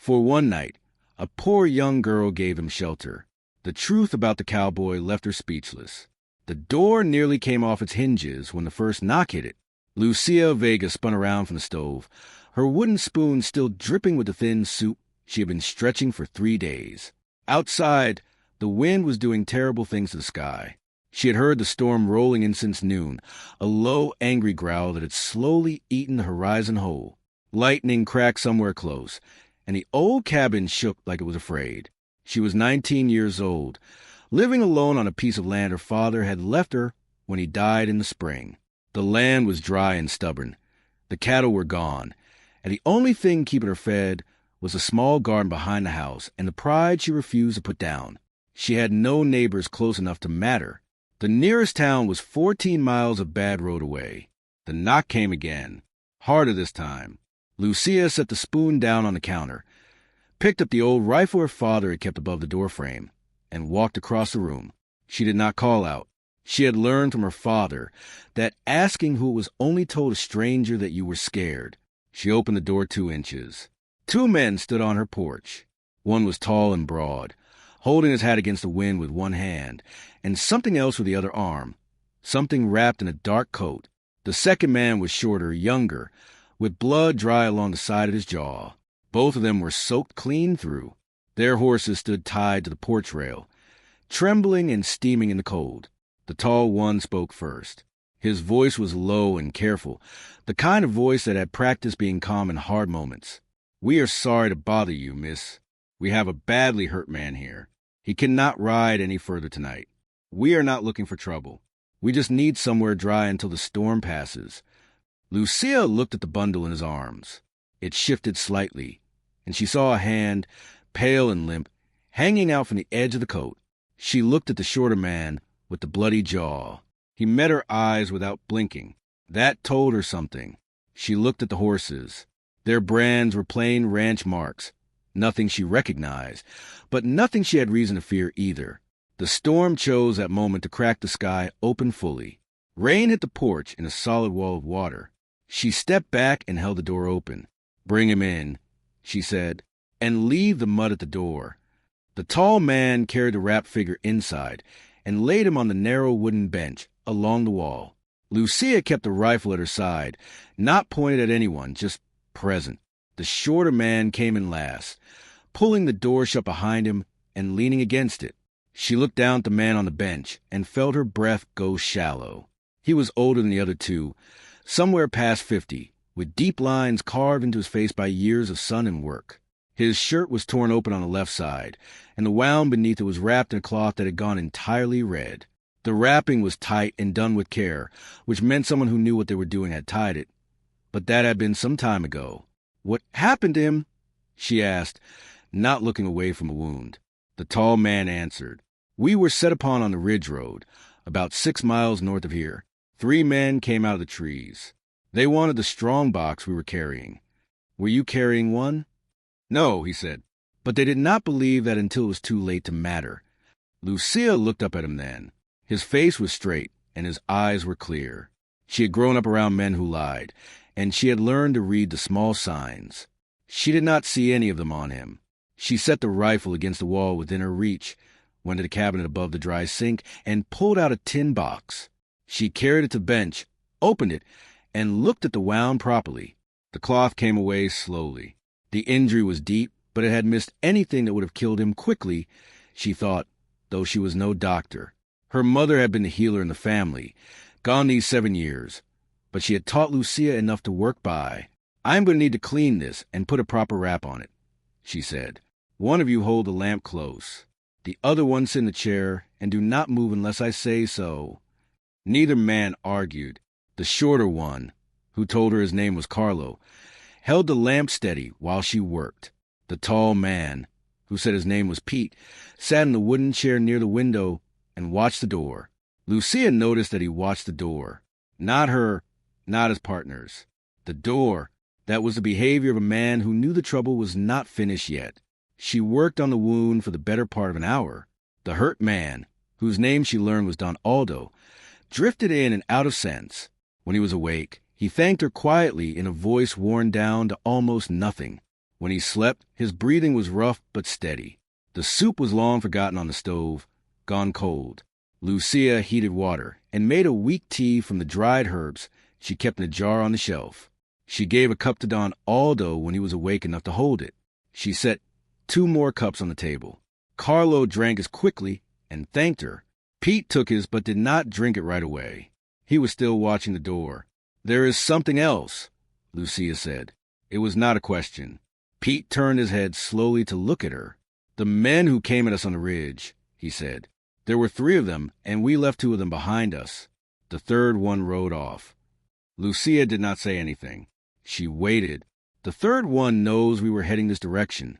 For one night, a poor young girl gave him shelter. The truth about the cowboy left her speechless. The door nearly came off its hinges when the first knock hit it. Lucia Vega spun around from the stove, her wooden spoon still dripping with the thin soup she had been stretching for 3 days. Outside, the wind was doing terrible things to the sky. She had heard the storm rolling in since noon, a low, angry growl that had slowly eaten the horizon whole. Lightning cracked somewhere close, and the old cabin shook like it was afraid. She was 19 years old, living alone on a piece of land her father had left her when he died in the spring. The land was dry and stubborn. The cattle were gone, and the only thing keeping her fed was a small garden behind the house and the pride she refused to put down. She had no neighbors close enough to matter. The nearest town was 14 miles of bad road away. The knock came again, harder this time. Lucia set the spoon down on the counter, picked up the old rifle her father had kept above the doorframe, and walked across the room. She did not call out. She had learned from her father that asking who was only told a stranger that you were scared. She opened the door 2 inches. 2 men stood on her porch. One was tall and broad, holding his hat against the wind with one hand, and something else with the other arm, something wrapped in a dark coat. The second man was shorter, younger, with blood dry along the side of his jaw. Both of them were soaked clean through. Their horses stood tied to the porch rail, trembling and steaming in the cold. The tall one spoke first. His voice was low and careful, the kind of voice that had practiced being calm in hard moments. "We are sorry to bother you, miss. We have a badly hurt man here. He cannot ride any further tonight. We are not looking for trouble. We just need somewhere dry until the storm passes." Lucia looked at the bundle in his arms. It shifted slightly, and she saw a hand, pale and limp, hanging out from the edge of the coat. She looked at the shorter man with the bloody jaw. He met her eyes without blinking. That told her something. She looked at the horses. Their brands were plain ranch marks, nothing she recognized, but nothing she had reason to fear either. The storm chose that moment to crack the sky open fully. Rain hit the porch in a solid wall of water. She stepped back and held the door open. "Bring him in," she said, "and leave the mud at the door." The tall man carried the wrapped figure inside and laid him on the narrow wooden bench along the wall. Lucia kept the rifle at her side, not pointed at anyone, just present. The shorter man came in last, pulling the door shut behind him and leaning against it. She looked down at the man on the bench and felt her breath go shallow. He was older than the other two, somewhere past 50, with deep lines carved into his face by years of sun and work. His shirt was torn open on the left side, and the wound beneath it was wrapped in a cloth that had gone entirely red. The wrapping was tight and done with care, which meant someone who knew what they were doing had tied it. But that had been some time ago. "What happened to him?" she asked, not looking away from the wound. The tall man answered, "We were set upon on the ridge road, about 6 miles north of here. 3 men came out of the trees. They wanted the strong box we were carrying. Were you carrying one?" "No," he said. But they did not believe that until it was too late to matter. Lucia looked up at him then. His face was straight, and his eyes were clear. She had grown up around men who lied, and she had learned to read the small signs. She did not see any of them on him. She set the rifle against the wall within her reach, went to the cabinet above the dry sink, and pulled out a tin box. She carried it to the bench, opened it, and looked at the wound properly. The cloth came away slowly. The injury was deep, but it had missed anything that would have killed him quickly, she thought, though she was no doctor. Her mother had been the healer in the family, gone these 7 years, but she had taught Lucia enough to work by. "I'm going to need to clean this and put a proper wrap on it," she said. "One of you hold the lamp close. The other one sit in the chair, and do not move unless I say so." Neither man argued. The shorter one, who told her his name was Carlo, held the lamp steady while she worked. The tall man, who said his name was Pete, sat in the wooden chair near the window and watched the door. Lucia noticed that he watched the door. Not her, not his partner's. The door. That was the behavior of a man who knew the trouble was not finished yet. She worked on the wound for the better part of an hour. The hurt man, whose name she learned was Don Aldo, drifted in and out of sense. When he was awake, he thanked her quietly in a voice worn down to almost nothing. When he slept, his breathing was rough but steady. The soup was long forgotten on the stove, gone cold. Lucia heated water and made a weak tea from the dried herbs she kept in a jar on the shelf. She gave a cup to Don Aldo when he was awake enough to hold it. She set 2 more cups on the table. Carlo drank as quickly and thanked her. Pete took his but did not drink it right away. He was still watching the door. "There is something else," Lucia said. It was not a question. Pete turned his head slowly to look at her. "The men who came at us on the ridge," he said. "There were 3 of them, and we left 2 of them behind us. The 3rd one rode off." Lucia did not say anything. She waited. "The 3rd one knows we were heading this direction,"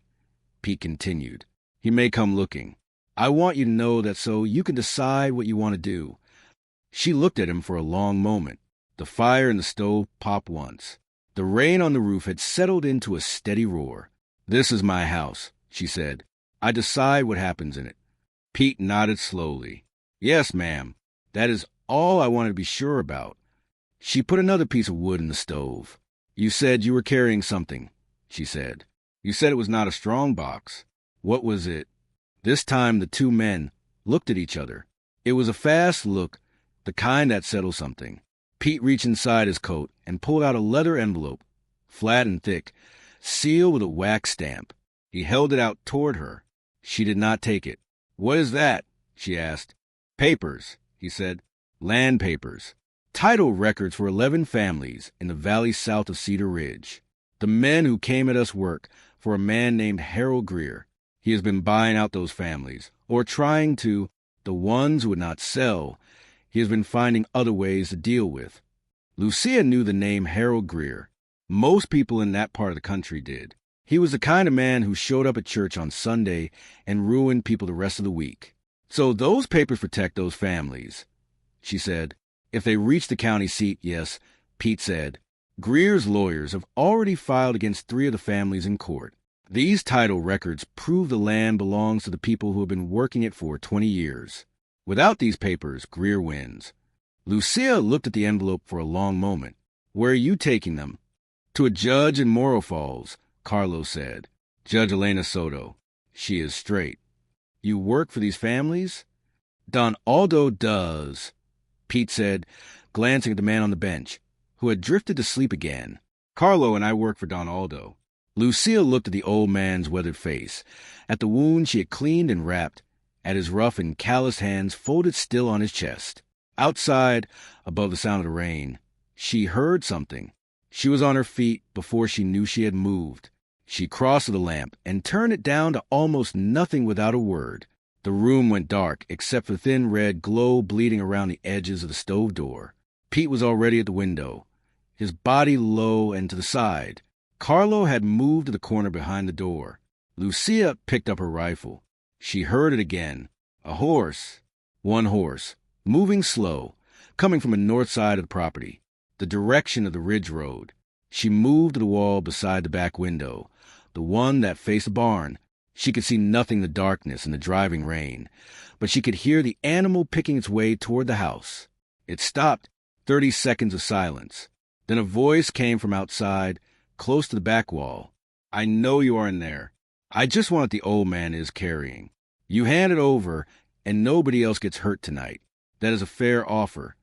Pete continued. "He may come looking. I want you to know that so you can decide what you want to do." She looked at him for a long moment. The fire in the stove popped once. The rain on the roof had settled into a steady roar. "This is my house," she said. "I decide what happens in it." Pete nodded slowly. "Yes, ma'am. That is all I wanted to be sure about." She put another piece of wood in the stove. "You said you were carrying something," she said. "You said it was not a strong box. What was it?" This time the 2 men looked at each other. It was a fast look, the kind that settles something. Pete reached inside his coat and pulled out a leather envelope, flat and thick, sealed with a wax stamp. He held it out toward her. She did not take it. "What is that?" she asked. "Papers," he said. "Land papers. Title records for 11 families in the valley south of Cedar Ridge. The men who came at us work for a man named Harold Greer. He has been buying out those families, or trying to. The ones who would not sell, he has been finding other ways to deal with." Lucia knew the name Harold Greer. Most people in that part of the country did. He was the kind of man who showed up at church on Sunday and ruined people the rest of the week. "So those papers protect those families," she said. "If they reach the county seat, yes," Pete said. "Greer's lawyers have already filed against 3 of the families in court. These title records prove the land belongs to the people who have been working it for 20 years. Without these papers, Greer wins." Lucia looked at the envelope for a long moment. "Where are you taking them?" "To a judge in Morro Falls," Carlo said. "Judge Elena Soto. She is straight." "You work for these families?" "Don Aldo does," Pete said, glancing at the man on the bench, who had drifted to sleep again. "Carlo and I work for Don Aldo." Lucia looked at the old man's weathered face, at the wound she had cleaned and wrapped, at his rough and calloused hands folded still on his chest. Outside, above the sound of the rain, she heard something. She was on her feet before she knew she had moved. She crossed to the lamp and turned it down to almost nothing without a word. The room went dark, except for the thin red glow bleeding around the edges of the stove door. Pete was already at the window, his body low and to the side. Carlo had moved to the corner behind the door. Lucia picked up her rifle. She heard it again. A horse. One horse, moving slow, coming from the north side of the property, the direction of the ridge road. She moved to the wall beside the back window, the one that faced the barn. She could see nothing in the darkness and the driving rain, but she could hear the animal picking its way toward the house. It stopped. 30 seconds of silence. Then a voice came from outside, close to the back wall. "I know you are in there. I just want what the old man is carrying. You hand it over, and nobody else gets hurt tonight. That is a fair offer."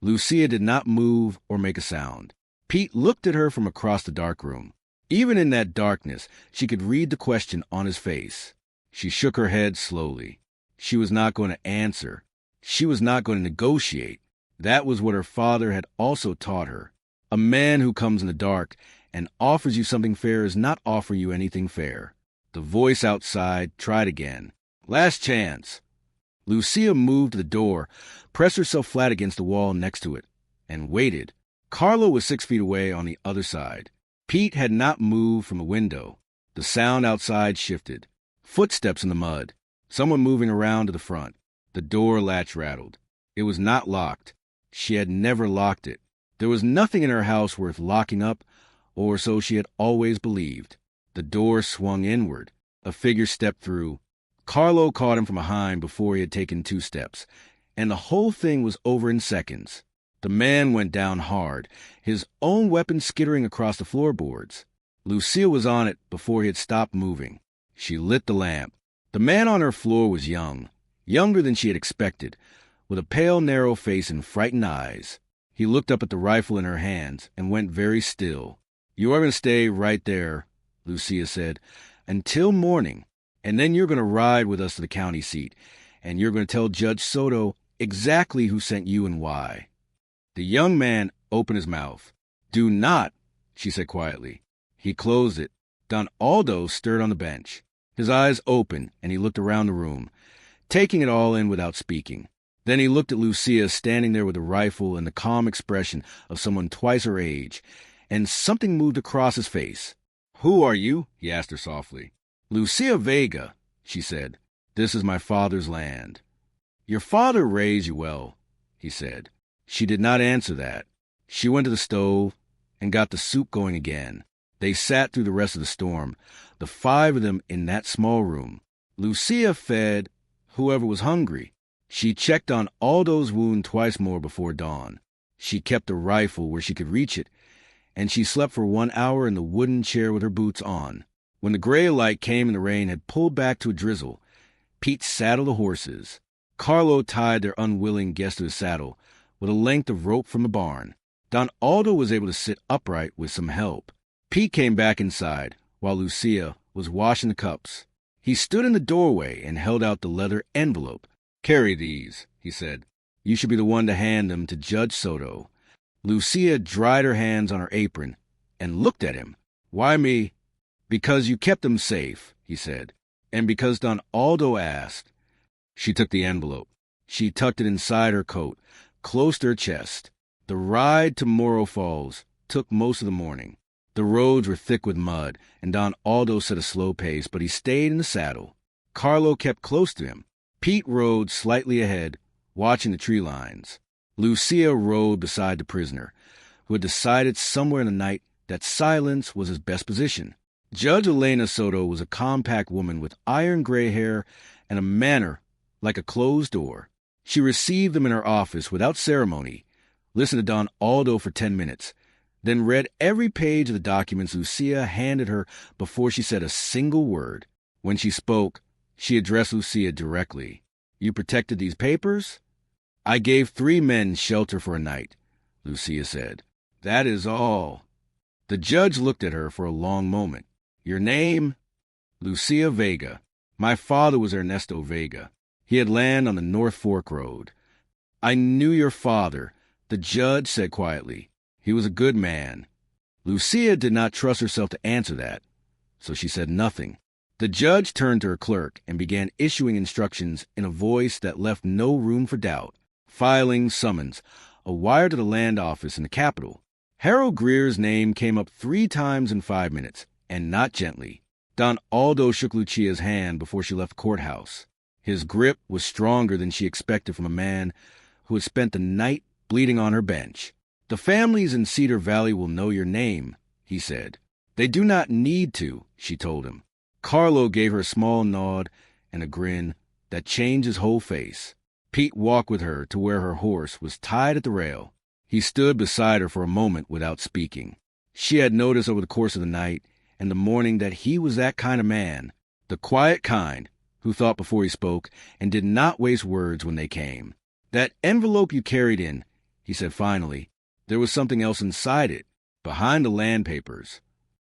Lucia did not move or make a sound. Pete looked at her from across the dark room. Even in that darkness, she could read the question on his face. She shook her head slowly. She was not going to answer. She was not going to negotiate. That was what her father had also taught her. A man who comes in the dark and offers you something fair is not offering you anything fair. The voice outside tried again. "Last chance." Lucia moved to the door, pressed herself flat against the wall next to it, and waited. Carlo was 6 feet away on the other side. Pete had not moved from the window. The sound outside shifted. Footsteps in the mud. Someone moving around to the front. The door latch rattled. It was not locked. She had never locked it. There was nothing in her house worth locking up, or so she had always believed. The door swung inward. A figure stepped through. Carlo caught him from behind before he had taken 2 steps, and the whole thing was over in seconds. The man went down hard, his own weapon skittering across the floorboards. Lucille was on it before he had stopped moving. She lit the lamp. The man on her floor was young, younger than she had expected, with a pale, narrow face and frightened eyes. He looked up at the rifle in her hands and went very still. "You are going to stay right there," Lucia said, "until morning, and then you're going to ride with us to the county seat, and you're going to tell Judge Soto exactly who sent you and why." The young man opened his mouth. "Do not," she said quietly. He closed it. Don Aldo stirred on the bench. His eyes opened, and he looked around the room, taking it all in without speaking. Then he looked at Lucia standing there with a rifle and the calm expression of someone twice her age, and something moved across his face. "Who are you?" he asked her softly. "Lucia Vega," she said. "This is my father's land." "Your father raised you well," he said. She did not answer that. She went to the stove and got the soup going again. They sat through the rest of the storm, the 5 of them in that small room. Lucia fed whoever was hungry. She checked on Aldo's wound twice more before dawn. She kept the rifle where she could reach it, and she slept for 1 hour in the wooden chair with her boots on. When the gray light came and the rain had pulled back to a drizzle, Pete saddled the horses. Carlo tied their unwilling guest to his saddle with a length of rope from the barn. Don Aldo was able to sit upright with some help. Pete came back inside while Lucia was washing the cups. He stood in the doorway and held out the leather envelope. "Carry these," he said. "You should be the one to hand them to Judge Soto." Lucia dried her hands on her apron and looked at him. "Why me?" "Because you kept them safe," he said, "and because Don Aldo asked." She took the envelope. She tucked it inside her coat, close to her chest. The ride to Morro Falls took most of the morning. The roads were thick with mud, and Don Aldo set a slow pace, but he stayed in the saddle. Carlo kept close to him. Pete rode slightly ahead, watching the tree lines. Lucia rode beside the prisoner, who had decided somewhere in the night that silence was his best position. Judge Elena Soto was a compact woman with iron gray hair and a manner like a closed door. She received them in her office without ceremony, listened to Don Aldo for 10 minutes, then read every page of the documents Lucia handed her before she said a single word. When she spoke, she addressed Lucia directly. "You protected these papers?" "I gave 3 men shelter for a night," Lucia said. "That is all." The judge looked at her for a long moment. "Your name?" "Lucia Vega. My father was Ernesto Vega. He had land on the North Fork Road." "I knew your father," the judge said quietly. "He was a good man." Lucia did not trust herself to answer that, so she said nothing. The judge turned to her clerk and began issuing instructions in a voice that left no room for doubt. Filing summons, a wire to the land office in the capital. Harold Greer's name came up 3 times in 5 minutes, and not gently. Don Aldo shook Lucia's hand before she left the courthouse. His grip was stronger than she expected from a man who had spent the night bleeding on her bench. "The families in Cedar Valley will know your name," he said. "They do not need to," she told him. Carlo gave her a small nod and a grin that changed his whole face. Pete walked with her to where her horse was tied at the rail. He stood beside her for a moment without speaking. She had noticed over the course of the night and the morning that he was that kind of man, the quiet kind who thought before he spoke and did not waste words when they came. "That envelope you carried in," he said finally. "There was something else inside it, behind the land papers."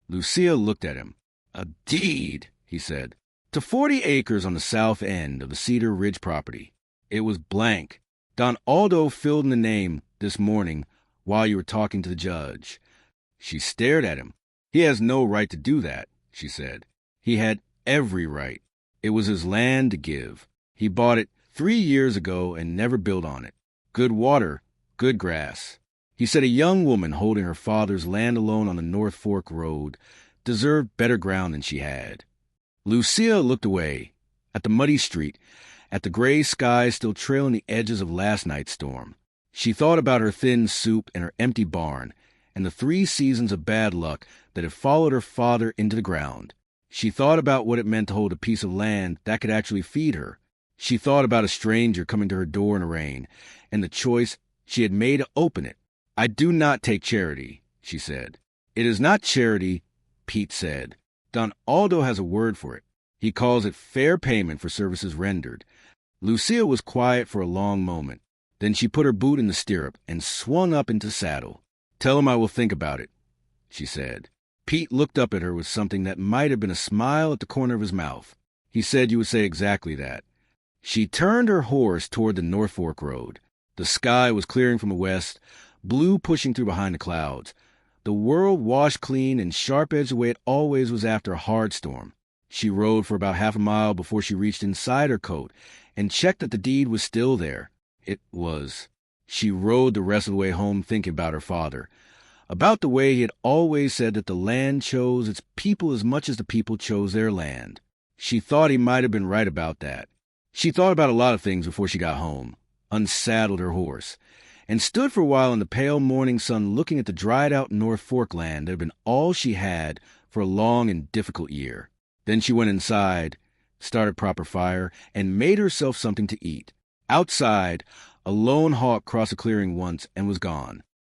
Lucia looked at him. "A deed," he said, "to 40 acres on the south end of the Cedar Ridge property. It was blank. Don Aldo filled in the name this morning while you were talking to the judge." She stared at him. "He has no right to do that," she said. "He had every right. It was his land to give. He bought it 3 years ago and never built on it. Good water, good grass. He said a young woman holding her father's land alone on the North Fork Road deserved better ground than she had." Lucia looked away, at the muddy street, at the gray sky still trailing the edges of last night's storm. She thought about her thin soup and her empty barn, and the 3 seasons of bad luck that had followed her father into the ground. She thought about what it meant to hold a piece of land that could actually feed her. She thought about a stranger coming to her door in the rain, and the choice she had made to open it. "I do not take charity," she said. "It is not charity, Pete said. Don Aldo has a word for it. He calls it fair payment for services rendered. Lucia was quiet for a long moment. Then she put her boot in the stirrup and swung up into saddle. Tell him I will think about it, she said. Pete looked up at her with something that might have been a smile at the corner of his mouth. He said you would say exactly that. She turned her horse toward the North Fork Road. The sky was clearing from the west, blue pushing through behind the clouds. The world washed clean and sharp-edged the way it always was after a hard storm. She rode for about half a mile before she reached inside her coat and checked that the deed was still there. It was. She rode the rest of the way home thinking about her father, about the way he had always said that the land chose its people as much as the people chose their land. She thought he might have been right about that. She thought about a lot of things before she got home, unsaddled her horse, and stood for a while in the pale morning sun looking at the dried-out North Fork land that had been all she had for a long and difficult year. Then she went inside, started proper fire, and made herself something to eat. Outside, a lone hawk crossed a clearing once and was gone.